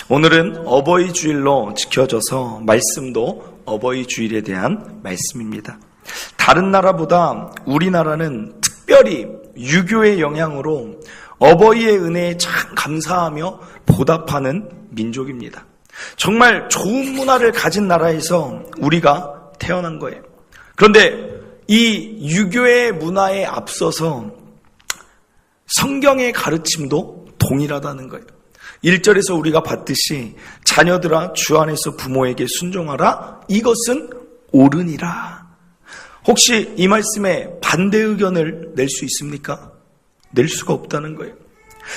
오늘은 어버이 주일로 지켜져서 말씀도 어버이 주일에 대한 말씀입니다. 다른 나라보다 우리나라는 특별히 유교의 영향으로 어버이의 은혜에 참 감사하며 보답하는 민족입니다. 정말 좋은 문화를 가진 나라에서 우리가 태어난 거예요. 그런데 이 유교의 문화에 앞서서 성경의 가르침도 동일하다는 거예요. 1절에서 우리가 봤듯이 자녀들아 주 안에서 부모에게 순종하라, 이것은 옳으니라. 혹시 이 말씀에 반대 의견을 낼 수 있습니까? 낼 수가 없다는 거예요.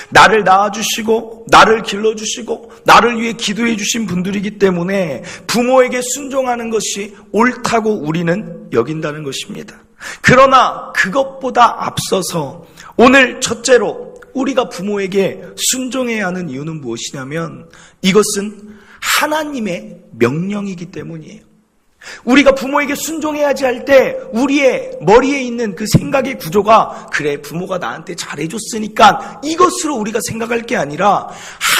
나를 낳아주시고 나를 길러주시고 나를 위해 기도해 주신 분들이기 때문에 부모에게 순종하는 것이 옳다고 우리는 여긴다는 것입니다. 그러나 그것보다 앞서서 오늘 첫째로 우리가 부모에게 순종해야 하는 이유는 무엇이냐면 이것은 하나님의 명령이기 때문이에요. 우리가 부모에게 순종해야지 할 때 우리의 머리에 있는 그 생각의 구조가 그래 부모가 나한테 잘해줬으니까 이것으로 우리가 생각할 게 아니라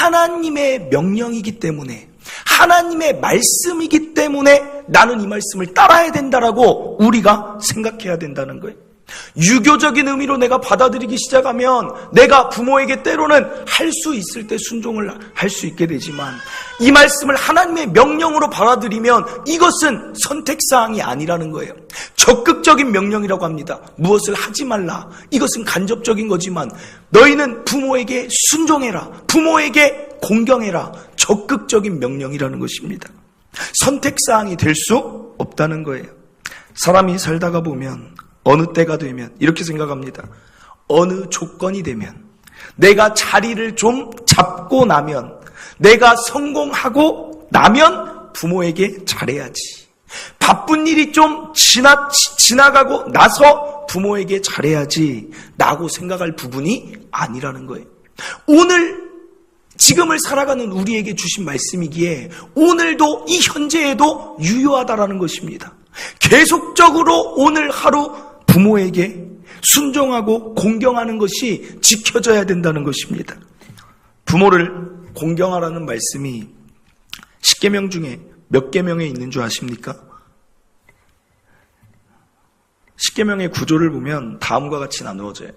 하나님의 명령이기 때문에 하나님의 말씀이기 때문에 나는 이 말씀을 따라야 된다라고 우리가 생각해야 된다는 거예요. 유교적인 의미로 내가 받아들이기 시작하면 내가 부모에게 때로는 할 수 있을 때 순종을 할 수 있게 되지만 이 말씀을 하나님의 명령으로 받아들이면 이것은 선택사항이 아니라는 거예요. 적극적인 명령이라고 합니다. 무엇을 하지 말라. 이것은 간접적인 거지만 너희는 부모에게 순종해라. 부모에게 공경해라. 적극적인 명령이라는 것입니다. 선택사항이 될 수 없다는 거예요. 사람이 살다가 보면 어느 때가 되면 이렇게 생각합니다. 어느 조건이 되면 내가 자리를 좀 잡고 나면 내가 성공하고 나면 부모에게 잘해야지. 바쁜 일이 좀 지나가고 나서 부모에게 잘해야지 라고 생각할 부분이 아니라는 거예요. 오늘 지금을 살아가는 우리에게 주신 말씀이기에 오늘도 이 현재에도 유효하다라는 것입니다. 계속적으로 오늘 하루 부모에게 순종하고 공경하는 것이 지켜져야 된다는 것입니다. 부모를 공경하라는 말씀이 10계명 중에 몇 계명에 있는 줄 아십니까? 10계명의 구조를 보면 다음과 같이 나누어져요.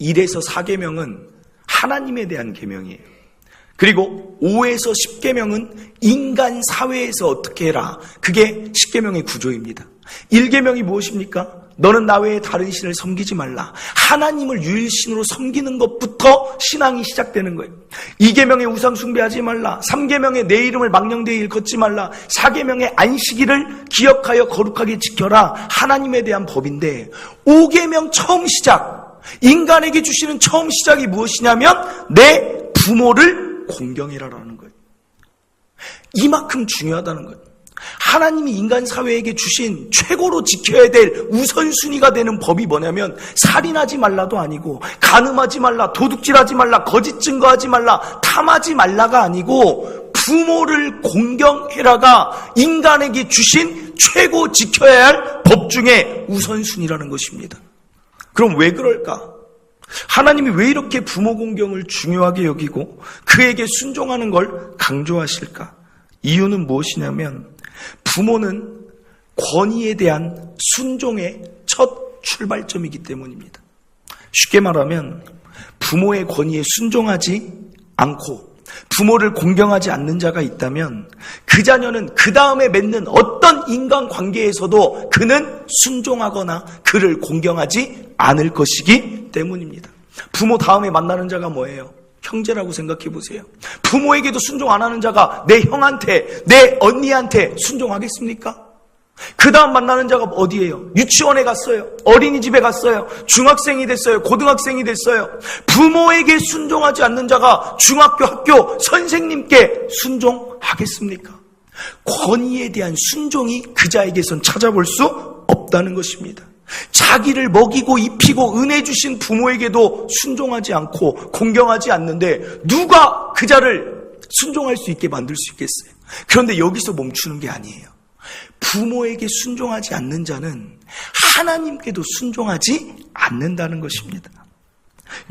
1에서 4계명은 하나님에 대한 계명이에요. 그리고 5에서 10계명은 인간 사회에서 어떻게 해라. 그게 10계명의 구조입니다. 1계명이 무엇입니까? 너는 나 외에 다른 신을 섬기지 말라. 하나님을 유일신으로 섬기는 것부터 신앙이 시작되는 거예요. 2계명에 우상 숭배하지 말라. 3계명에 내 이름을 망령되이 일컫지 말라. 4계명에 안식일을 기억하여 거룩하게 지켜라. 하나님에 대한 법인데 5계명 처음 시작, 인간에게 주시는 처음 시작이 무엇이냐면 내 부모를 공경해라라는 거예요. 이만큼 중요하다는 거예요. 하나님이 인간 사회에게 주신 최고로 지켜야 될 우선순위가 되는 법이 뭐냐면 살인하지 말라도 아니고 간음하지 말라, 도둑질하지 말라, 거짓 증거하지 말라, 탐하지 말라가 아니고 부모를 공경해라가 인간에게 주신 최고 지켜야 할 법 중에 우선순위라는 것입니다. 그럼 왜 그럴까? 하나님이 왜 이렇게 부모 공경을 중요하게 여기고 그에게 순종하는 걸 강조하실까? 이유는 무엇이냐면 부모는 권위에 대한 순종의 첫 출발점이기 때문입니다. 쉽게 말하면 부모의 권위에 순종하지 않고 부모를 공경하지 않는 자가 있다면 그 자녀는 그 다음에 맺는 어떤 인간관계에서도 그는 순종하거나 그를 공경하지 않을 것이기 때문입니다. 부모 다음에 만나는 자가 뭐예요? 형제라고 생각해 보세요. 부모에게도 순종 안 하는 자가 내 형한테, 내 언니한테 순종하겠습니까? 그 다음 만나는 자가 어디예요? 유치원에 갔어요. 어린이집에 갔어요. 중학생이 됐어요. 고등학생이 됐어요. 부모에게 순종하지 않는 자가 중학교, 학교, 선생님께 순종하겠습니까? 권위에 대한 순종이 그 자에게선 찾아볼 수 없다는 것입니다. 자기를 먹이고 입히고 은혜 주신 부모에게도 순종하지 않고 공경하지 않는데 누가 그 자를 순종할 수 있게 만들 수 있겠어요? 그런데 여기서 멈추는 게 아니에요. 부모에게 순종하지 않는 자는 하나님께도 순종하지 않는다는 것입니다.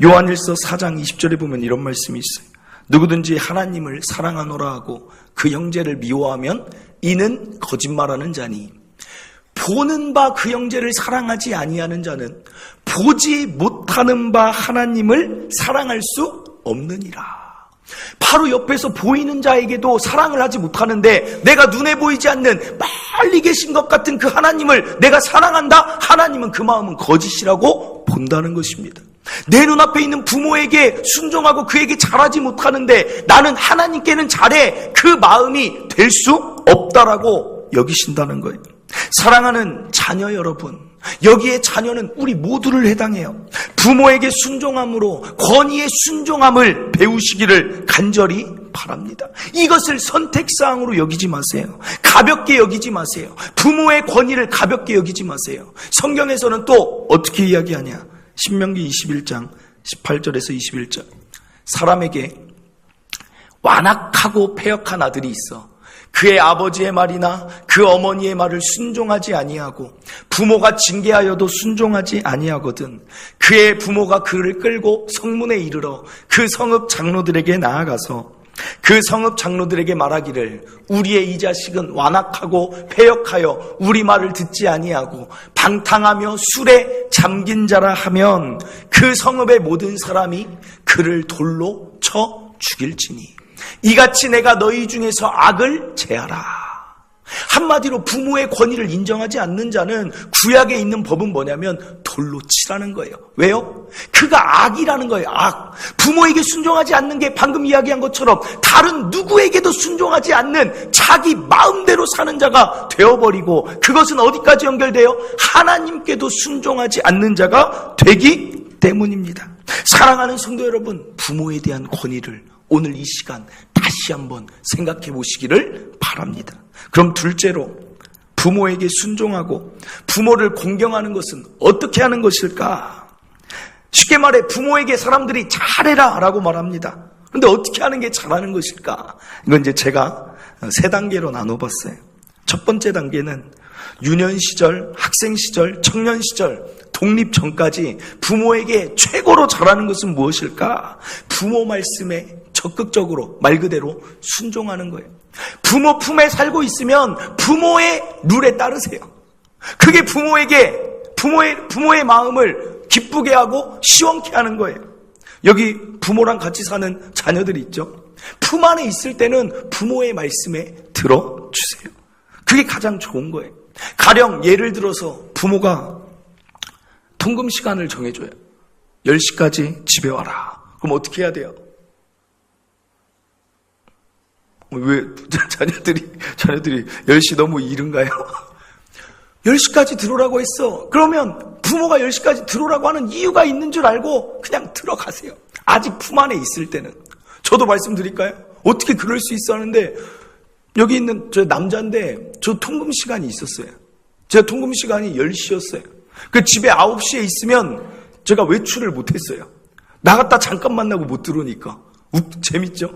요한일서 4장 20절에 보면 이런 말씀이 있어요. 누구든지 하나님을 사랑하노라 하고 그 형제를 미워하면 이는 거짓말하는 자니 보는 바 그 형제를 사랑하지 아니하는 자는 보지 못하는 바 하나님을 사랑할 수 없느니라. 바로 옆에서 보이는 자에게도 사랑을 하지 못하는데 내가 눈에 보이지 않는 멀리 계신 것 같은 그 하나님을 내가 사랑한다? 하나님은 그 마음은 거짓이라고 본다는 것입니다. 내 눈앞에 있는 부모에게 순종하고 그에게 잘하지 못하는데 나는 하나님께는 잘해, 그 마음이 될 수 없다라고 여기신다는 거예요. 사랑하는 자녀 여러분, 여기에 자녀는 우리 모두를 해당해요. 부모에게 순종함으로 권위에 순종함을 배우시기를 간절히 바랍니다. 이것을 선택사항으로 여기지 마세요. 가볍게 여기지 마세요. 부모의 권위를 가볍게 여기지 마세요. 성경에서는 또 어떻게 이야기하냐? 신명기 21장 18절에서 21절. 사람에게 완악하고 패역한 아들이 있어 그의 아버지의 말이나 그 어머니의 말을 순종하지 아니하고 부모가 징계하여도 순종하지 아니하거든 그의 부모가 그를 끌고 성문에 이르러 그 성읍 장로들에게 나아가서 그 성읍 장로들에게 말하기를 우리의 이 자식은 완악하고 패역하여 우리 말을 듣지 아니하고 방탕하며 술에 잠긴 자라 하면 그 성읍의 모든 사람이 그를 돌로 쳐 죽일지니 이같이 내가 너희 중에서 악을 제하라. 한마디로 부모의 권위를 인정하지 않는 자는 구약에 있는 법은 뭐냐면 돌로 치라는 거예요. 왜요? 그가 악이라는 거예요. 악. 부모에게 순종하지 않는 게 방금 이야기한 것처럼 다른 누구에게도 순종하지 않는 자기 마음대로 사는 자가 되어버리고 그것은 어디까지 연결돼요? 하나님께도 순종하지 않는 자가 되기 때문입니다. 사랑하는 성도 여러분, 부모에 대한 권위를 오늘 이 시간 다시 한번 생각해 보시기를 바랍니다. 그럼 둘째로 부모에게 순종하고 부모를 공경하는 것은 어떻게 하는 것일까? 쉽게 말해 부모에게 사람들이 잘해라 라고 말합니다. 그런데 어떻게 하는 게 잘하는 것일까? 이건 이제 제가 세 단계로 나눠봤어요. 첫 번째 단계는 유년 시절, 학생 시절, 청년 시절, 독립 전까지 부모에게 최고로 잘하는 것은 무엇일까? 부모 말씀에 적극적으로 말 그대로 순종하는 거예요. 부모 품에 살고 있으면 부모의 룰에 따르세요. 그게 부모의 마음을 기쁘게 하고 시원케 하는 거예요. 여기 부모랑 같이 사는 자녀들이 있죠. 품 안에 있을 때는 부모의 말씀에 들어주세요. 그게 가장 좋은 거예요. 가령 예를 들어서 부모가 통금 시간을 정해줘요. 10시까지 집에 와라. 그럼 어떻게 해야 돼요? 왜 자녀들이 10시 너무 이른가요? 10시까지 들어오라고 했어. 그러면 부모가 10시까지 들어오라고 하는 이유가 있는 줄 알고 그냥 들어가세요. 아직 품 안에 있을 때는. 저도 말씀드릴까요? 어떻게 그럴 수 있어 하는데 여기 있는 저 남자인데 저 통금 시간이 있었어요. 제가 통금 시간이 10시였어요. 그 집에 9시에 있으면 제가 외출을 못했어요. 나갔다 잠깐 만나고 못 들어오니까. 재밌죠?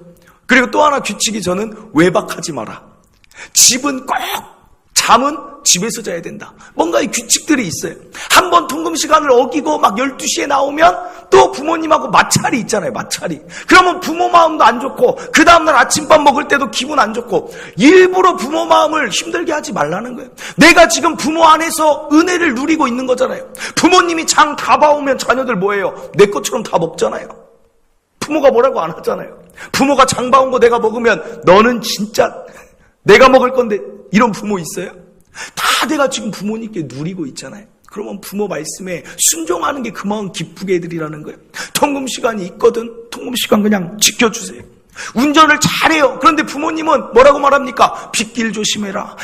그리고 또 하나 규칙이 저는 외박하지 마라. 집은 꼭, 잠은 집에서 자야 된다. 뭔가 이 규칙들이 있어요. 한번 통금 시간을 어기고 막 12시에 나오면 또 부모님하고 마찰이 있잖아요. 마찰이. 그러면 부모 마음도 안 좋고 그 다음날 아침밥 먹을 때도 기분 안 좋고 일부러 부모 마음을 힘들게 하지 말라는 거예요. 내가 지금 부모 안에서 은혜를 누리고 있는 거잖아요. 부모님이 장 다 봐오면 자녀들 뭐예요? 내 것처럼 다 먹잖아요. 부모가 뭐라고 안 하잖아요. 부모가 장 봐온 거 내가 먹으면 너는 진짜 내가 먹을 건데 이런 부모 있어요? 다 내가 지금 부모님께 누리고 있잖아요. 그러면 부모 말씀에 순종하는 게 그마음 기쁘게 해드리라는 거예요. 통금 시간이 있거든. 통금 시간 그냥 지켜주세요. 운전을 잘해요. 그런데 부모님은 뭐라고 말합니까? 빗길 조심해라.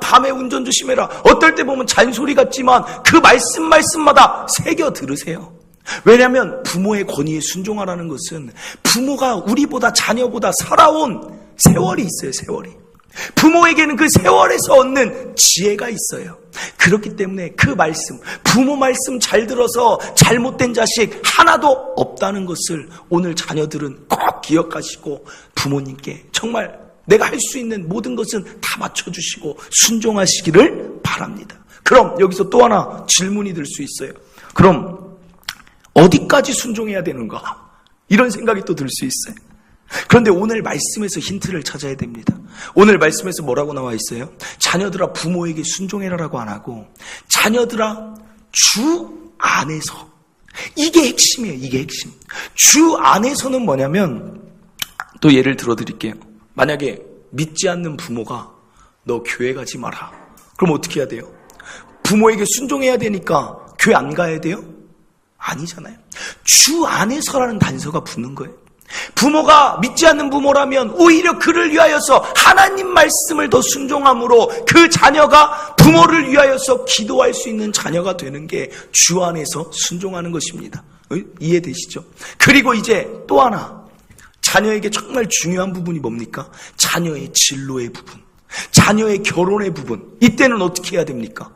밤에 운전 조심해라. 어떨 때 보면 잔소리 같지만 그 말씀마다 새겨 들으세요. 왜냐하면 부모의 권위에 순종하라는 것은 부모가 우리보다 자녀보다 살아온 세월이 있어요. 세월이. 부모에게는 그 세월에서 얻는 지혜가 있어요. 그렇기 때문에 그 말씀, 부모 말씀 잘 들어서 잘못된 자식 하나도 없다는 것을 오늘 자녀들은 꼭 기억하시고 부모님께 정말 내가 할 수 있는 모든 것은 다 맞춰주시고 순종하시기를 바랍니다. 그럼 여기서 또 하나 질문이 들 수 있어요. 그럼 어디까지 순종해야 되는가? 이런 생각이 또 들 수 있어요. 그런데 오늘 말씀에서 힌트를 찾아야 됩니다. 오늘 말씀에서 뭐라고 나와 있어요? 자녀들아 부모에게 순종해라라고 안 하고 자녀들아 주 안에서. 이게 핵심이에요. 이게 핵심. 주 안에서는 뭐냐면 또 예를 들어 드릴게요. 만약에 믿지 않는 부모가 너 교회 가지 마라. 그럼 어떻게 해야 돼요? 부모에게 순종해야 되니까 교회 안 가야 돼요? 아니잖아요. 주 안에서라는 단서가 붙는 거예요. 부모가 믿지 않는 부모라면 오히려 그를 위하여서 하나님 말씀을 더 순종함으로 그 자녀가 부모를 위하여서 기도할 수 있는 자녀가 되는 게 주 안에서 순종하는 것입니다. 이해되시죠? 그리고 이제 또 하나, 자녀에게 정말 중요한 부분이 뭡니까? 자녀의 진로의 부분, 자녀의 결혼의 부분. 이때는 어떻게 해야 됩니까?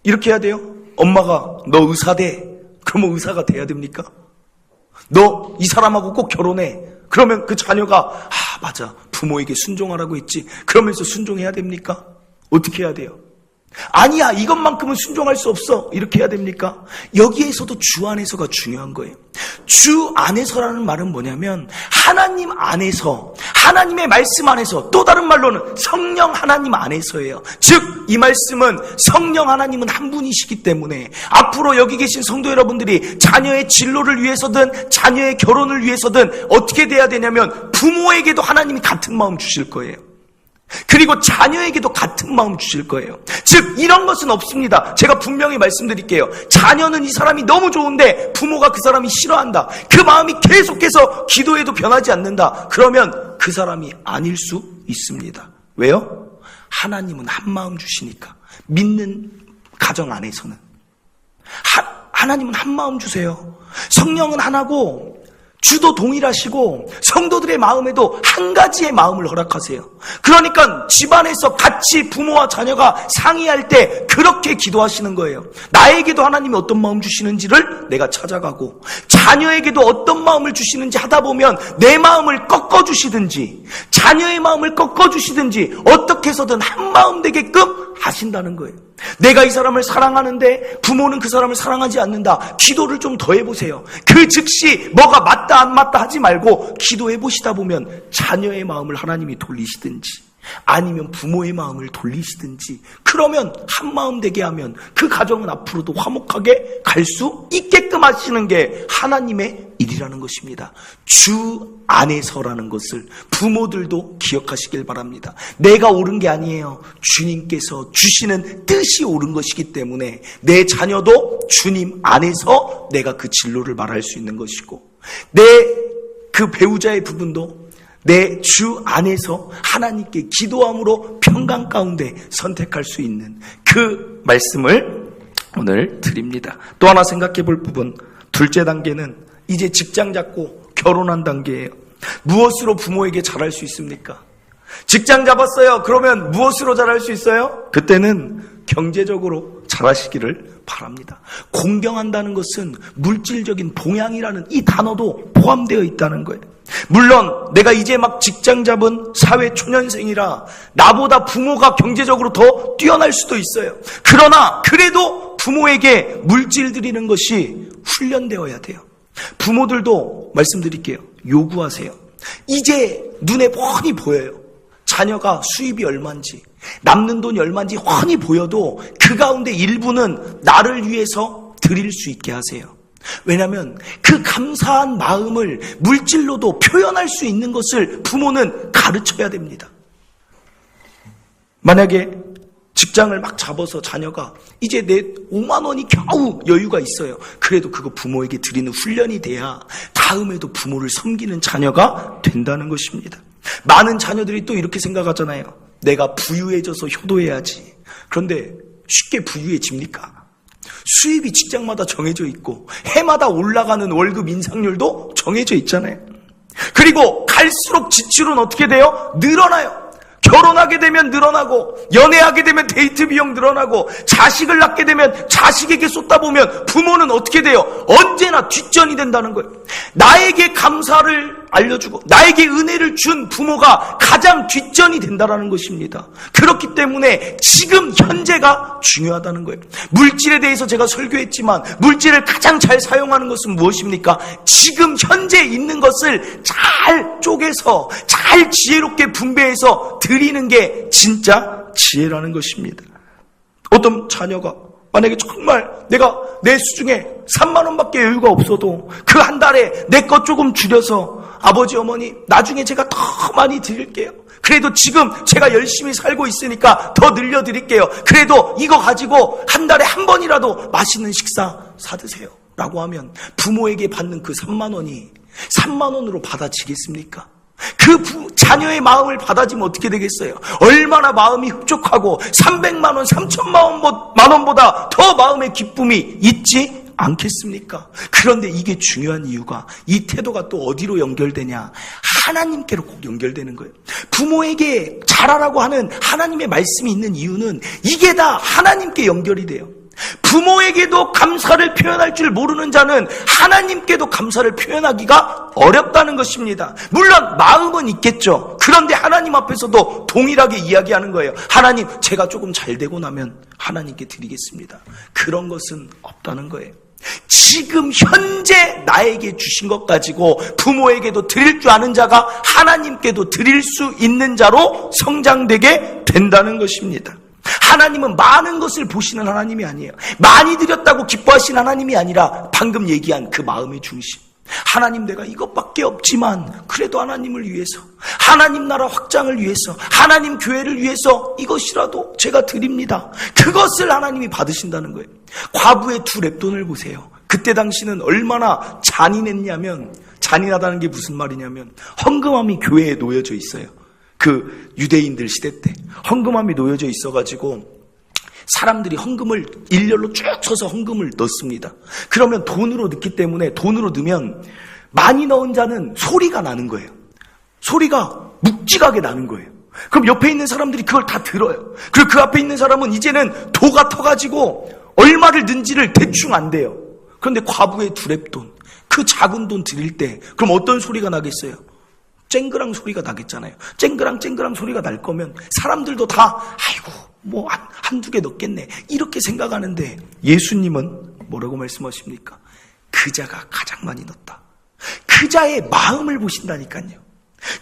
이렇게 해야 돼요? 엄마가 너 의사 돼. 그러면 의사가 돼야 됩니까? 너 이 사람하고 꼭 결혼해. 그러면 그 자녀가 맞아, 부모에게 순종하라고 했지. 그러면서 순종해야 됩니까? 어떻게 해야 돼요? 아니야, 이것만큼은 순종할 수 없어. 이렇게 해야 됩니까? 여기에서도 주 안에서가 중요한 거예요. 주 안에서라는 말은 뭐냐면 하나님 안에서, 하나님의 말씀 안에서, 또 다른 말로는 성령 하나님 안에서예요. 즉 이 말씀은 성령 하나님은 한 분이시기 때문에 앞으로 여기 계신 성도 여러분들이 자녀의 진로를 위해서든 자녀의 결혼을 위해서든 어떻게 돼야 되냐면 부모에게도 하나님이 같은 마음 주실 거예요. 그리고 자녀에게도 같은 마음 주실 거예요. 즉 이런 것은 없습니다. 제가 분명히 말씀드릴게요. 자녀는 이 사람이 너무 좋은데 부모가 그 사람이 싫어한다. 그 마음이 계속해서 기도해도 변하지 않는다. 그러면 그 사람이 아닐 수 있습니다. 왜요? 하나님은 한 마음 주시니까. 믿는 가정 안에서는 하나님은 한 마음 주세요. 성령은 하나고 주도 동일하시고 성도들의 마음에도 한 가지의 마음을 허락하세요. 그러니까 집안에서 같이 부모와 자녀가 상의할 때 그렇게 기도하시는 거예요. 나에게도 하나님이 어떤 마음 주시는지를 내가 찾아가고 자녀에게도 어떤 마음을 주시는지 하다 보면 내 마음을 꺾어주시든지 자녀의 마음을 꺾어주시든지 어떻게 해서든 한 마음 되게끔 하신다는 거예요. 내가 이 사람을 사랑하는데 부모는 그 사람을 사랑하지 않는다. 기도를 좀 더 해보세요. 그 즉시 뭐가 맞다 안 맞다 하지 말고 기도해보시다 보면 자녀의 마음을 하나님이 돌리시든지 아니면 부모의 마음을 돌리시든지 그러면 한 마음 되게 하면 그 가정은 앞으로도 화목하게 갈 수 있게끔 하시는 게 하나님의 일이라는 것입니다. 주 안에서라는 것을 부모들도 기억하시길 바랍니다. 내가 옳은 게 아니에요. 주님께서 주시는 뜻이 옳은 것이기 때문에 내 자녀도 주님 안에서 내가 그 진로를 말할 수 있는 것이고 내 그 배우자의 부분도 내 주 안에서 하나님께 기도함으로 평강 가운데 선택할 수 있는 그 말씀을 오늘 드립니다. 또 하나 생각해 볼 부분, 둘째 단계는 이제 직장 잡고 결혼한 단계예요. 무엇으로 부모에게 잘할 수 있습니까? 직장 잡았어요. 그러면 무엇으로 잘할 수 있어요? 그때는 경제적으로 잘하시기를 바랍니다. 공경한다는 것은 물질적인 봉양이라는 이 단어도 포함되어 있다는 거예요. 물론 내가 이제 막 직장 잡은 사회 초년생이라 나보다 부모가 경제적으로 더 뛰어날 수도 있어요. 그러나 그래도 부모에게 물질 드리는 것이 훈련되어야 돼요. 부모들도 말씀드릴게요. 요구하세요. 이제 눈에 훤히 보여요. 자녀가 수입이 얼마인지 남는 돈이 얼마인지 훤히 보여도 그 가운데 일부는 나를 위해서 드릴 수 있게 하세요. 왜냐하면 그 감사한 마음을 물질로도 표현할 수 있는 것을 부모는 가르쳐야 됩니다. 만약에 직장을 막 잡아서 자녀가 이제 내 5만 원이 겨우 여유가 있어요. 그래도 그거 부모에게 드리는 훈련이 돼야 다음에도 부모를 섬기는 자녀가 된다는 것입니다. 많은 자녀들이 또 이렇게 생각하잖아요. 내가 부유해져서 효도해야지. 그런데 쉽게 부유해집니까? 수입이 직장마다 정해져 있고 해마다 올라가는 월급 인상률도 정해져 있잖아요. 그리고 갈수록 지출은 어떻게 돼요? 늘어나요. 결혼하게 되면 늘어나고, 연애하게 되면 데이트 비용 늘어나고, 자식을 낳게 되면 자식에게 쏟다 보면 부모는 어떻게 돼요? 언제나 뒷전이 된다는 거예요. 나에게 감사를 알려주고 나에게 은혜를 준 부모가 가장 뒷전이 된다는 것입니다. 그렇기 때문에 지금 현재가 중요하다는 거예요. 물질에 대해서 제가 설교했지만 물질을 가장 잘 사용하는 것은 무엇입니까? 지금 현재 있는 것을 잘 쪼개서 잘 지혜롭게 분배해서 드리는 게 진짜 지혜라는 것입니다. 어떤 자녀가 만약에 정말 내가 내 수중에 3만 원밖에 여유가 없어도 그 한 달에 내 것 조금 줄여서 아버지 어머니 나중에 제가 더 많이 드릴게요. 그래도 지금 제가 열심히 살고 있으니까 더 늘려드릴게요. 그래도 이거 가지고 한 달에 한 번이라도 맛있는 식사 사드세요 라고 하면 부모에게 받는 그 3만 원이 3만 원으로 받아지겠습니까? 그 자녀의 마음을 받아지면 어떻게 되겠어요? 얼마나 마음이 흡족하고 300만 원, 3천만 원보다 더 마음의 기쁨이 있지 않겠습니까? 그런데 이게 중요한 이유가 이 태도가 또 어디로 연결되냐? 하나님께로 꼭 연결되는 거예요. 부모에게 잘하라고 하는 하나님의 말씀이 있는 이유는 이게 다 하나님께 연결이 돼요. 부모에게도 감사를 표현할 줄 모르는 자는 하나님께도 감사를 표현하기가 어렵다는 것입니다. 물론 마음은 있겠죠. 그런데 하나님 앞에서도 동일하게 이야기하는 거예요. 하나님, 제가 조금 잘 되고 나면 하나님께 드리겠습니다. 그런 것은 없다는 거예요. 지금 현재 나에게 주신 것 가지고 부모에게도 드릴 줄 아는 자가 하나님께도 드릴 수 있는 자로 성장되게 된다는 것입니다. 하나님은 많은 것을 보시는 하나님이 아니에요. 많이 드렸다고 기뻐하시는 하나님이 아니라 방금 얘기한 그 마음의 중심. 하나님, 내가 이것밖에 없지만 그래도 하나님을 위해서, 하나님 나라 확장을 위해서, 하나님 교회를 위해서 이것이라도 제가 드립니다. 그것을 하나님이 받으신다는 거예요. 과부의 2렙돈을 보세요. 그때 당시는 얼마나 잔인했냐면, 잔인하다는 게 무슨 말이냐면 헌금함이 교회에 놓여져 있어요. 그 유대인들 시대 때 헌금함이 놓여져 있어가지고 사람들이 헌금을 일렬로 쭉 서서 헌금을 넣습니다. 그러면 돈으로 넣기 때문에 돈으로 넣으면 많이 넣은 자는 소리가 나는 거예요. 소리가 묵직하게 나는 거예요. 그럼 옆에 있는 사람들이 그걸 다 들어요. 그리고 그 앞에 있는 사람은 이제는 도가 터가지고 얼마를 넣은지를 대충 안 돼요. 그런데 과부의 2렙돈, 그 작은 돈 드릴 때 그럼 어떤 소리가 나겠어요? 쨍그랑 소리가 나겠잖아요. 쨍그랑 소리가 날 거면 사람들도 다 아이고 뭐 한두 개 넣겠네 이렇게 생각하는데 예수님은 뭐라고 말씀하십니까? 그 자가 가장 많이 넣었다. 그 자의 마음을 보신다니까요.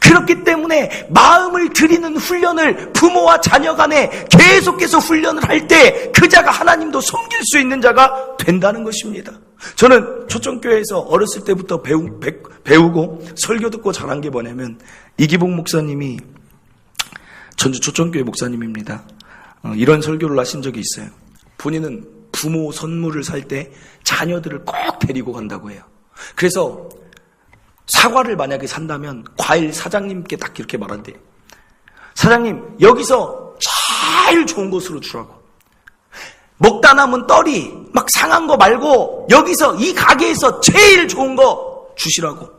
그렇기 때문에 마음을 드리는 훈련을 부모와 자녀 간에 계속해서 훈련을 할 때 그 자가 하나님도 섬길 수 있는 자가 된다는 것입니다. 저는 초청교회에서 어렸을 때부터 배우고 설교 듣고 자란 게 뭐냐면 이기복 목사님이 전주 초청교회 목사님입니다. 이런 설교를 하신 적이 있어요. 본인은 부모 선물을 살 때 자녀들을 꼭 데리고 간다고 해요. 그래서 사과를 만약에 산다면 과일 사장님께 딱 이렇게 말한대요. 사장님, 여기서 제일 좋은 것으로 주라고. 먹다 남은 떨이 막 상한 거 말고 여기서 이 가게에서 제일 좋은 거 주시라고.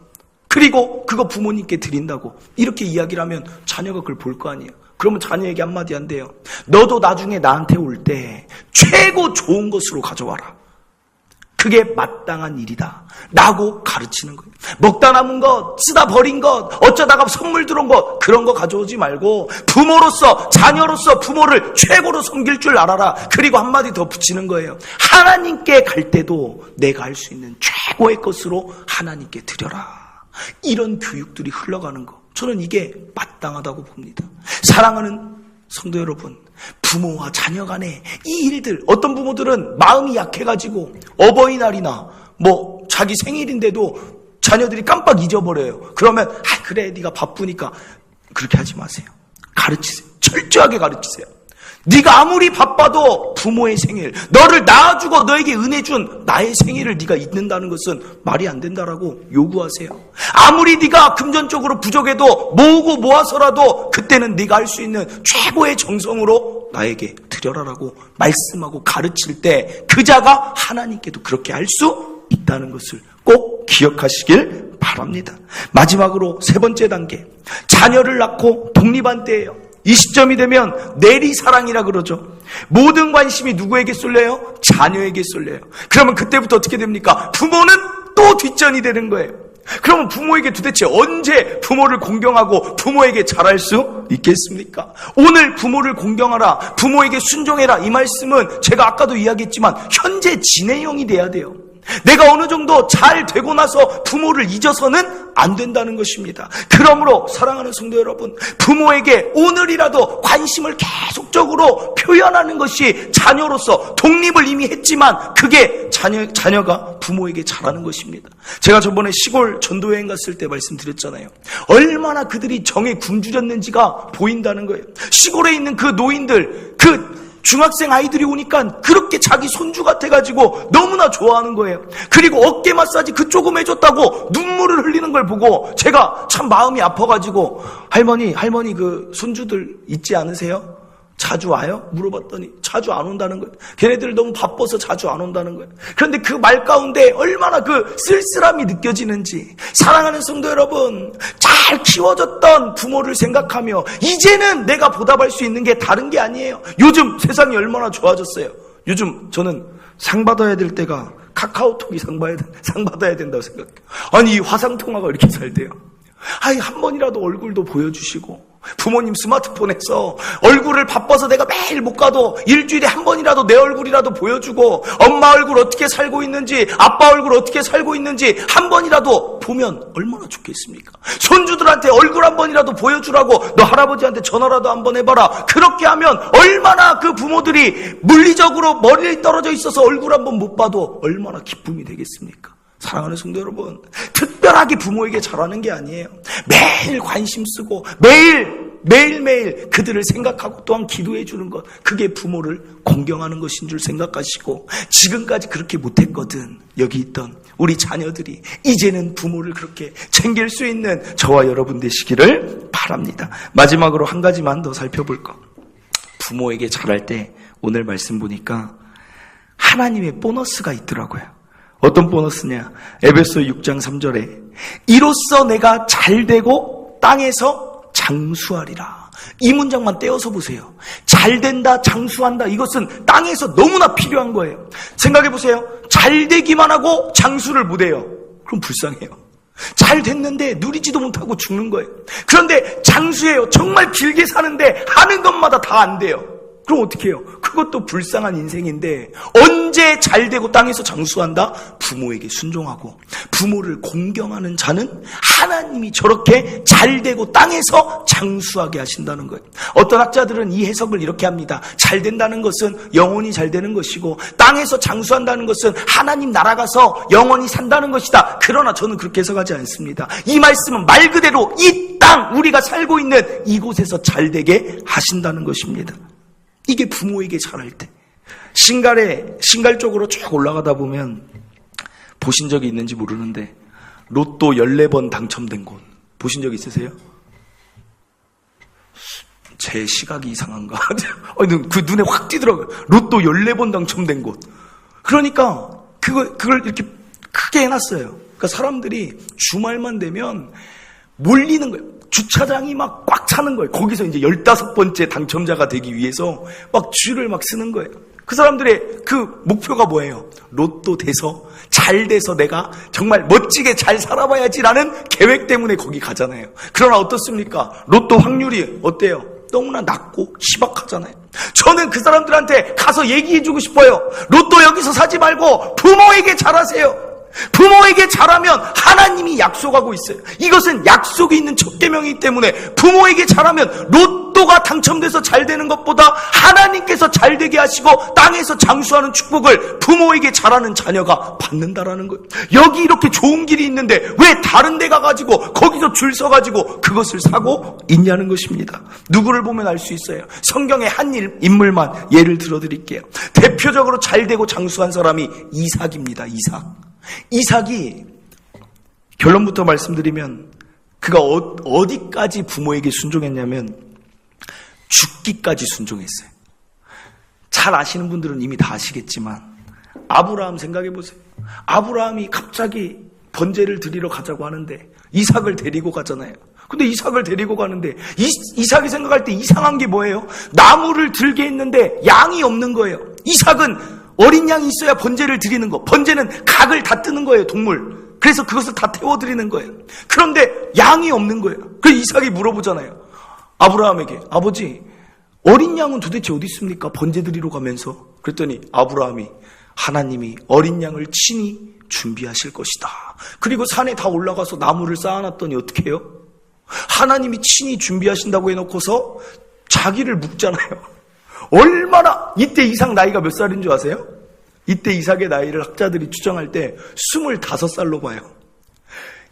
그리고 그거 부모님께 드린다고. 이렇게 이야기를 하면 자녀가 그걸 볼 거 아니에요. 그러면 자녀에게 한마디 한대요. 너도 나중에 나한테 올 때 최고 좋은 것으로 가져와라. 그게 마땅한 일이다 라고 가르치는 거예요. 먹다 남은 것, 쓰다 버린 것, 어쩌다가 선물 들어온 것, 그런 거 가져오지 말고 부모로서, 자녀로서 부모를 최고로 섬길 줄 알아라. 그리고 한마디 더 붙이는 거예요. 하나님께 갈 때도 내가 할 수 있는 최고의 것으로 하나님께 드려라. 이런 교육들이 흘러가는 거, 저는 이게 마땅하다고 봅니다. 사랑하는 성도 여러분, 부모와 자녀 간에 이 일들, 어떤 부모들은 마음이 약해가지고 어버이날이나 뭐 자기 생일인데도 자녀들이 깜빡 잊어버려요. 그러면 그래 네가 바쁘니까. 그렇게 하지 마세요. 가르치세요. 철저하게 가르치세요. 네가 아무리 바빠도 부모의 생일, 너를 낳아주고 너에게 은혜 준 나의 생일을 네가 잊는다는 것은 말이 안 된다라고 요구하세요. 아무리 네가 금전적으로 부족해도 모으고 모아서라도 그때는 네가 할 수 있는 최고의 정성으로 나에게 드려라라고 말씀하고 가르칠 때 그 자가 하나님께도 그렇게 할 수 있다는 것을 꼭 기억하시길 바랍니다. 마지막으로 3번째 단계, 자녀를 낳고 독립한 때예요. 이 시점이 되면 내리사랑이라 그러죠. 모든 관심이 누구에게 쏠려요? 자녀에게 쏠려요. 그러면 그때부터 어떻게 됩니까? 부모는 또 뒷전이 되는 거예요. 그러면 부모에게 도대체 언제 부모를 공경하고 부모에게 잘할 수 있겠습니까? 오늘 부모를 공경하라, 부모에게 순종해라, 이 말씀은 제가 아까도 이야기했지만 현재 진행형이 돼야 돼요. 내가 어느 정도 잘 되고 나서 부모를 잊어서는 안 된다는 것입니다. 그러므로 사랑하는 성도 여러분, 부모에게 오늘이라도 관심을 계속적으로 표현하는 것이 자녀로서 독립을 이미 했지만 그게 자녀가 부모에게 잘하는 것입니다. 제가 저번에 시골 전도여행 갔을 때 말씀드렸잖아요. 얼마나 그들이 정에 굶주렸는지가 보인다는 거예요. 시골에 있는 그 노인들, 그 중학생 아이들이 오니까 그렇게 자기 손주 같아가지고 너무나 좋아하는 거예요. 그리고 어깨 마사지 그 조금 해줬다고 눈물을 흘리는 걸 보고 제가 참 마음이 아파가지고 할머니 그 손주들 있지 않으세요? 자주 와요? 물어봤더니 자주 안 온다는 거예요. 걔네들 너무 바빠서 자주 안 온다는 거예요. 그런데 그 말 가운데 얼마나 그 쓸쓸함이 느껴지는지. 사랑하는 성도 여러분, 잘 키워졌던 부모를 생각하며 이제는 내가 보답할 수 있는 게 다른 게 아니에요. 요즘 세상이 얼마나 좋아졌어요. 요즘 저는 상 받아야 될 때가 카카오톡이 상 받아야 된다고 생각해요. 아니 이 화상통화가 이렇게 잘 돼요. 아니 한 번이라도 얼굴도 보여주시고, 부모님 스마트폰에서 얼굴을 바빠서 내가 매일 못 가도 일주일에 한 번이라도 내 얼굴이라도 보여주고, 엄마 얼굴 어떻게 살고 있는지, 아빠 얼굴 어떻게 살고 있는지 한 번이라도 보면 얼마나 좋겠습니까? 손주들한테 얼굴 한 번이라도 보여주라고 너 할아버지한테 전화라도 한번 해봐라. 그렇게 하면 얼마나 그 부모들이 물리적으로 멀리 떨어져 있어서 얼굴 한 번 못 봐도 얼마나 기쁨이 되겠습니까? 사랑하는 성도 여러분, 특별하게 부모에게 잘하는 게 아니에요. 매일 관심 쓰고 매일매일 그들을 생각하고 또한 기도해 주는 것, 그게 부모를 공경하는 것인 줄 생각하시고, 지금까지 그렇게 못했거든 여기 있던 우리 자녀들이 이제는 부모를 그렇게 챙길 수 있는 저와 여러분 되시기를 바랍니다. 마지막으로 한 가지만 더 살펴볼 것, 부모에게 잘할 때 오늘 말씀 보니까 하나님의 보너스가 있더라고요. 어떤 보너스냐? 에베소 6장 3절에 이로써 내가 잘되고 땅에서 장수하리라. 이 문장만 떼어서 보세요. 잘된다, 장수한다, 이것은 땅에서 너무나 필요한 거예요. 생각해 보세요. 잘되기만 하고 장수를 못해요. 그럼 불쌍해요. 잘 됐는데 누리지도 못하고 죽는 거예요. 그런데 장수해요. 정말 길게 사는데 하는 것마다 다 안 돼요. 그럼 어떻게 해요? 그것도 불쌍한 인생인데, 언제 잘되고 땅에서 장수한다? 부모에게 순종하고 부모를 공경하는 자는 하나님이 저렇게 잘되고 땅에서 장수하게 하신다는 거예요. 어떤 학자들은 이 해석을 이렇게 합니다. 잘된다는 것은 영원히 잘되는 것이고, 땅에서 장수한다는 것은 하나님 나라 가서 영원히 산다는 것이다. 그러나 저는 그렇게 해석하지 않습니다. 이 말씀은 말 그대로 이 땅, 우리가 살고 있는 이곳에서 잘되게 하신다는 것입니다. 이게 부모에게 잘할 때. 신갈 쪽으로 쭉 올라가다 보면 보신 적이 있는지 모르는데 로또 14번 당첨된 곳 보신 적 있으세요? 제 시각이 이상한가? 그 눈에 확 띄더라고요. 로또 14번 당첨된 곳. 그러니까 그걸 이렇게 크게 해놨어요. 그러니까 사람들이 주말만 되면 몰리는 거예요. 주차장이 막 꽉 차는 거예요. 거기서 이제 15번째 당첨자가 되기 위해서 막 줄을 막 쓰는 거예요. 그 사람들의 그 목표가 뭐예요? 로또 돼서, 잘 돼서 내가 정말 멋지게 잘 살아봐야지라는 계획 때문에 거기 가잖아요. 그러나 어떻습니까? 로또 확률이 어때요? 너무나 낮고 희박하잖아요. 저는 그 사람들한테 가서 얘기해주고 싶어요. 로또 여기서 사지 말고 부모에게 잘하세요. 부모에게 잘하면 하나님이 약속하고 있어요. 이것은 약속이 있는 첫 계명이기 때문에 부모에게 잘하면 로또가 당첨돼서 잘 되는 것보다 하나님께서 잘 되게 하시고 땅에서 장수하는 축복을 부모에게 잘하는 자녀가 받는다라는 거예요. 여기 이렇게 좋은 길이 있는데 왜 다른 데 가가지고 거기서 줄 서가지고 그것을 사고 있냐는 것입니다. 누구를 보면 알 수 있어요. 성경의 한 인물만 예를 들어드릴게요. 대표적으로 잘 되고 장수한 사람이 이삭입니다. 이삭이 결론부터 말씀드리면 그가 어디까지 부모에게 순종했냐면 죽기까지 순종했어요. 잘 아시는 분들은 이미 다 아시겠지만 아브라함 생각해 보세요. 아브라함이 갑자기 번제를 드리러 가자고 하는데 이삭을 데리고 가잖아요. 근데 이삭을 데리고 가는데 이삭이 생각할 때 이상한 게 뭐예요? 나무를 들게 했는데 양이 없는 거예요. 이삭은 어린 양이 있어야 번제를 드리는 거. 번제는 각을 다 뜨는 거예요, 동물. 그래서 그것을 다 태워드리는 거예요. 그런데 양이 없는 거예요. 그래서 이삭이 물어보잖아요. 아브라함에게, 아버지, 어린 양은 도대체 어디 있습니까? 번제 드리러 가면서. 그랬더니 아브라함이, 하나님이 어린 양을 친히 준비하실 것이다. 그리고 산에 다 올라가서 나무를 쌓아놨더니 어떻게 해요? 하나님이 친히 준비하신다고 해놓고서 자기를 묵잖아요. 얼마나, 이때 이삭 나이가 몇 살인 줄 아세요? 이때 이삭의 나이를 학자들이 추정할 때 25살로 봐요.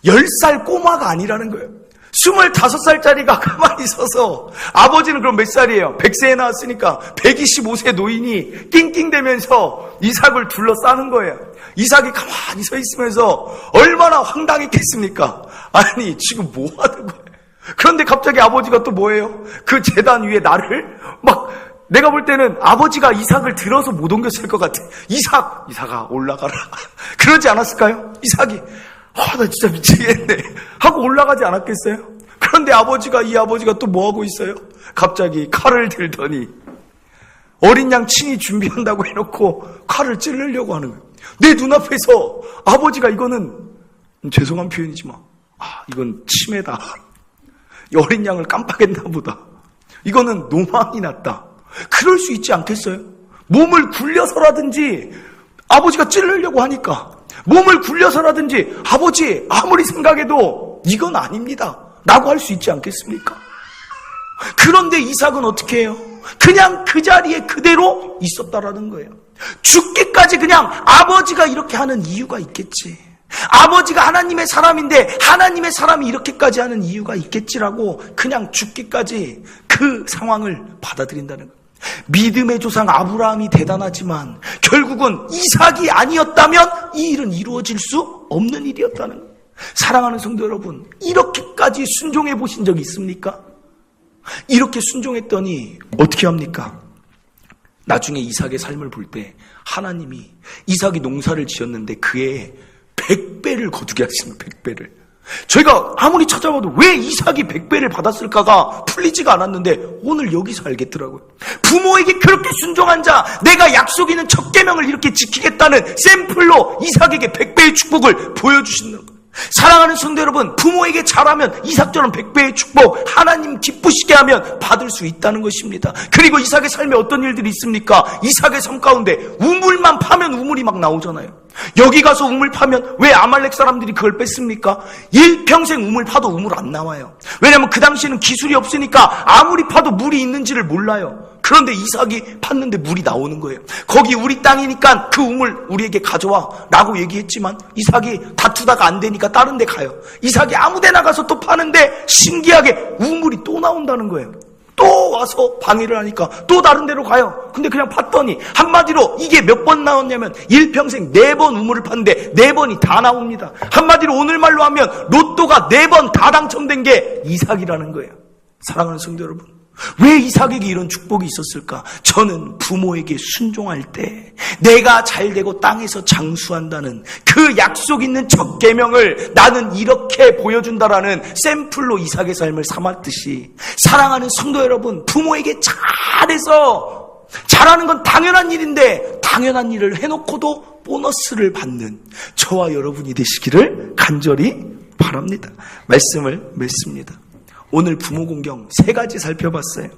10살 꼬마가 아니라는 거예요. 25살짜리가 가만히 서서, 아버지는 그럼 몇 살이에요? 100세에 나왔으니까 125세 노인이 낑낑대면서 이삭을 둘러싸는 거예요. 이삭이 가만히 서 있으면서 얼마나 황당했겠습니까? 아니, 지금 뭐 하는 거예요? 그런데 갑자기 아버지가 또 뭐예요? 그 제단 위에 나를 막, 내가 볼 때는 아버지가 이삭을 들어서 못 옮겼을 것 같아. 이삭아 올라가라. 그러지 않았을까요? 이삭이, 나 진짜 미치겠네 하고 올라가지 않았겠어요? 그런데 이 아버지가 또 뭐 하고 있어요? 갑자기 칼을 들더니 어린 양 친히 준비한다고 해놓고 칼을 찌르려고 하는 거예요. 내 눈앞에서 아버지가, 이거는 죄송한 표현이지만 이건 침해다. 어린 양을 깜빡했나 보다. 이거는 노망이 났다. 그럴 수 있지 않겠어요? 몸을 굴려서라든지, 아버지가 찌르려고 하니까 몸을 굴려서라든지, 아버지 아무리 생각해도 이건 아닙니다 라고 할 수 있지 않겠습니까? 그런데 이삭은 어떻게 해요? 그냥 그 자리에 그대로 있었다라는 거예요. 죽기까지 그냥, 아버지가 이렇게 하는 이유가 있겠지, 아버지가 하나님의 사람인데 하나님의 사람이 이렇게까지 하는 이유가 있겠지라고 그냥 죽기까지 그 상황을 받아들인다는 거예요. 믿음의 조상 아브라함이 대단하지만 결국은 이삭이 아니었다면 이 일은 이루어질 수 없는 일이었다는 거예요. 사랑하는 성도 여러분, 이렇게까지 순종해 보신 적 있습니까? 이렇게 순종했더니 어떻게 합니까? 나중에 이삭의 삶을 볼 때 하나님이, 이삭이 농사를 지었는데 그의 100배를 거두게 하시는, 100배를. 저희가 아무리 찾아봐도 왜 이삭이 100배를 받았을까가 풀리지가 않았는데 오늘 여기서 알겠더라고요. 부모에게 그렇게 순종한 자, 내가 약속 있는 첫 계명을 이렇게 지키겠다는 샘플로 이삭에게 100배의 축복을 보여주시는 거예요. 사랑하는 성도 여러분, 부모에게 잘하면 이삭처럼 100배의 축복, 하나님 기쁘시게 하면 받을 수 있다는 것입니다. 그리고 이삭의 삶에 어떤 일들이 있습니까? 이삭의 삶 가운데 우물만 파면 우물이 막 나오잖아요. 여기 가서 우물 파면 왜 아말렉 사람들이 그걸 뺐습니까? 일평생 우물 파도 우물 안 나와요. 왜냐하면 그 당시에는 기술이 없으니까 아무리 파도 물이 있는지를 몰라요. 그런데 이삭이 팠는데 물이 나오는 거예요. 거기 우리 땅이니까 그 우물 우리에게 가져와 라고 얘기했지만 이삭이 다투다가 안 되니까 다른 데 가요. 이삭이 아무 데나 가서 또 파는데 신기하게 우물이 또 나온다는 거예요. 또 와서 방해를 하니까 또 다른 데로 가요. 근데 그냥 팠더니, 한마디로 이게 몇 번 나왔냐면 일평생 4번 우물을 팠는데 4번이 다 나옵니다. 한마디로 오늘 말로 하면 로또가 4번 다 당첨된 게 이삭이라는 거예요. 사랑하는 성도 여러분, 왜 이삭에게 이런 축복이 있었을까? 저는 부모에게 순종할 때 내가 잘되고 땅에서 장수한다는 그 약속 있는 첫 계명을 나는 이렇게 보여준다라는 샘플로 이삭의 삶을 삼았듯이, 사랑하는 성도 여러분, 부모에게 잘하는 건 당연한 일인데 당연한 일을 해놓고도 보너스를 받는 저와 여러분이 되시기를 간절히 바랍니다. 말씀을 맺습니다. 오늘 부모 공경 3가지 살펴봤어요.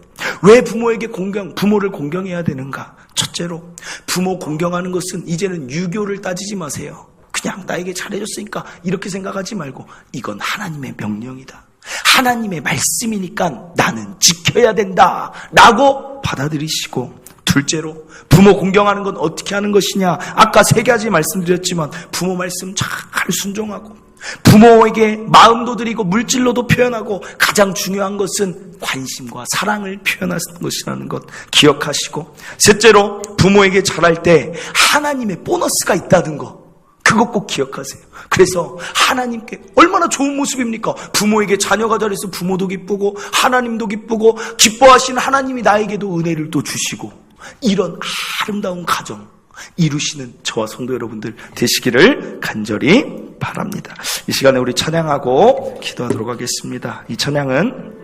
왜 부모를 공경해야 되는가? 첫째로, 부모 공경하는 것은 이제는 유교를 따지지 마세요. 그냥 나에게 잘해줬으니까 이렇게 생각하지 말고, 이건 하나님의 명령이다, 하나님의 말씀이니까 나는 지켜야 된다 라고 받아들이시고, 둘째로, 부모 공경하는 건 어떻게 하는 것이냐? 아까 3가지 말씀드렸지만 부모 말씀 잘 순종하고, 부모에게 마음도 드리고 물질로도 표현하고, 가장 중요한 것은 관심과 사랑을 표현하는 것이라는 것 기억하시고, 셋째로, 부모에게 잘할 때 하나님의 보너스가 있다는 것, 그것 꼭 기억하세요. 그래서 하나님께 얼마나 좋은 모습입니까? 부모에게 자녀가 잘해서 부모도 기쁘고 하나님도 기쁘고, 기뻐하시는 하나님이 나에게도 은혜를 또 주시고, 이런 아름다운 가정 이루시는 저와 성도 여러분들 되시기를 간절히 바랍니다. 이 시간에 우리 찬양하고 기도하도록 하겠습니다. 이 찬양은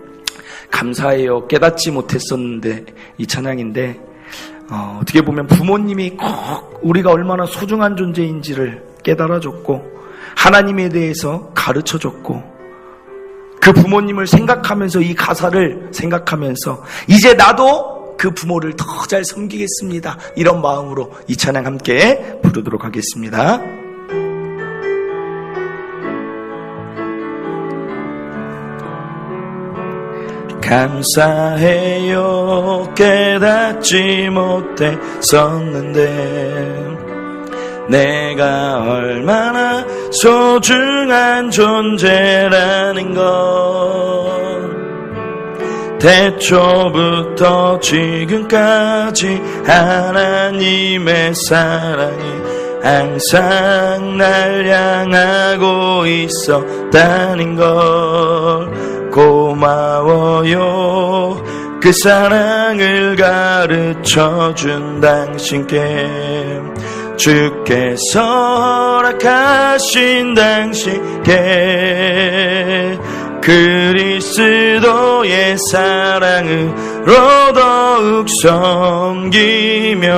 감사해요 깨닫지 못했었는데 이 찬양인데 어떻게 보면 부모님이 꼭 우리가 얼마나 소중한 존재인지를 깨달아줬고 하나님에 대해서 가르쳐줬고 그 부모님을 생각하면서 이 가사를 생각하면서 이제 나도 그 부모를 더 잘 섬기겠습니다. 이런 마음으로 이 찬양 함께 부르도록 하겠습니다. 감사해요 깨닫지 못했었는데 내가 얼마나 소중한 존재라는 걸 태초부터 지금까지 하나님의 사랑이 항상 날 향하고 있었다는 걸 고마워요 그 사랑을 가르쳐준 당신께 주께서 허락하신 당신께 그리스도의 사랑으로 더욱 섬기며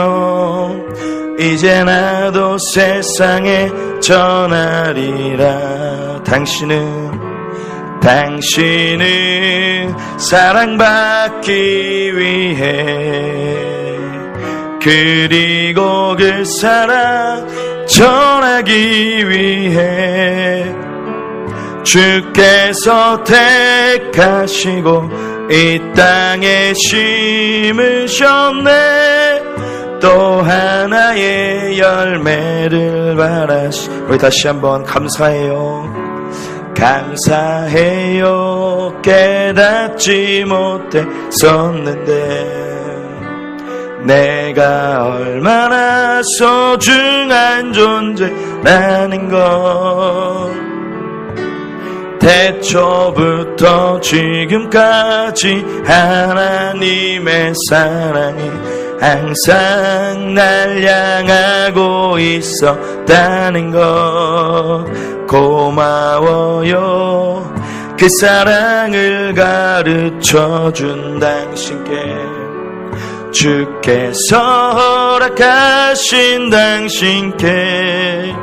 이제 나도 세상에 전하리라 당신은 사랑받기 위해 그리고 그 사랑 전하기 위해 주께서 택하시고 이 땅에 심으셨네 또 하나의 열매를 바라시 우리 다시 한번 감사해요 깨닫지 못했었는데 내가 얼마나 소중한 존재라는 걸 태초부터 지금까지 하나님의 사랑이 항상 날 향하고 있었다는 것 고마워요 그 사랑을 가르쳐준 당신께 주께서 허락하신 당신께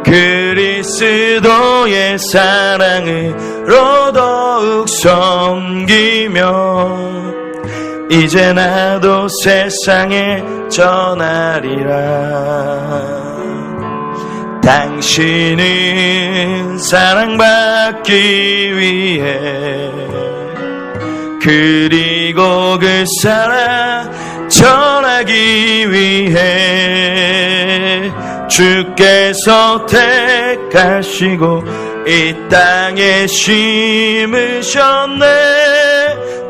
그리스도의 사랑으로 더욱 섬기며 이제 나도 세상에 전하리라 당신은 사랑받기 위해 그리고 그 사랑 전하기 위해 주께서 택하시고 이 땅에 심으셨네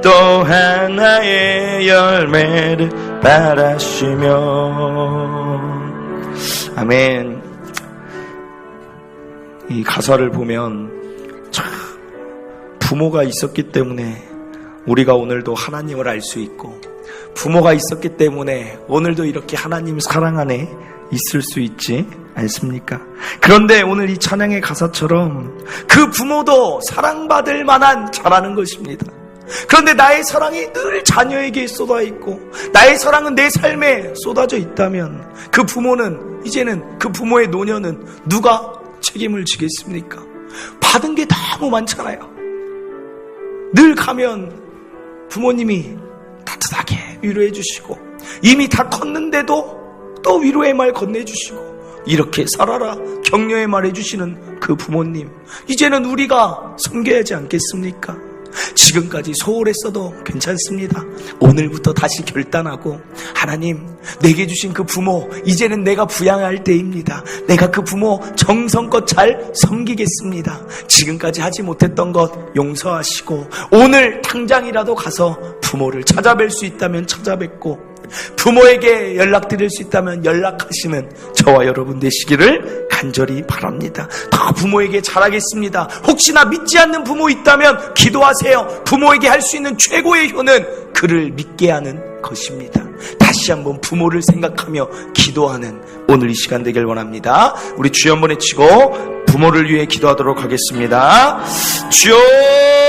또 하나의 열매를 바라시며 아멘. 이 가사를 보면 참 부모가 있었기 때문에 우리가 오늘도 하나님을 알 수 있고 부모가 있었기 때문에 오늘도 이렇게 하나님 사랑 안에 있을 수 있지 않습니까? 그런데 오늘 이 찬양의 가사처럼 그 부모도 사랑받을 만한 자라는 것입니다. 그런데 나의 사랑이 늘 자녀에게 쏟아 있고 나의 사랑은 내 삶에 쏟아져 있다면 그 부모는 이제는 그 부모의 노년은 누가 책임을 지겠습니까? 받은 게 너무 많잖아요. 늘 가면 부모님이 따뜻하게 위로해 주시고 이미 다 컸는데도 또 위로의 말 건네주시고 이렇게 살아라 격려의 말 해주시는 그 부모님 이제는 우리가 섬겨야지 않겠습니까? 지금까지 소홀했어도 괜찮습니다. 오늘부터 다시 결단하고 하나님 내게 주신 그 부모 이제는 내가 부양할 때입니다. 내가 그 부모 정성껏 잘 섬기겠습니다. 지금까지 하지 못했던 것 용서하시고 오늘 당장이라도 가서 부모를 찾아뵐 수 있다면 찾아뵙고 부모에게 연락드릴 수 있다면 연락하시는 저와 여러분 되시기를 간절히 바랍니다. 다 부모에게 잘하겠습니다. 혹시나 믿지 않는 부모 있다면 기도하세요. 부모에게 할 수 있는 최고의 효는 그를 믿게 하는 것입니다. 다시 한번 부모를 생각하며 기도하는 오늘 이 시간 되길 원합니다. 우리 주여 한번 외치고 부모를 위해 기도하도록 하겠습니다. 주여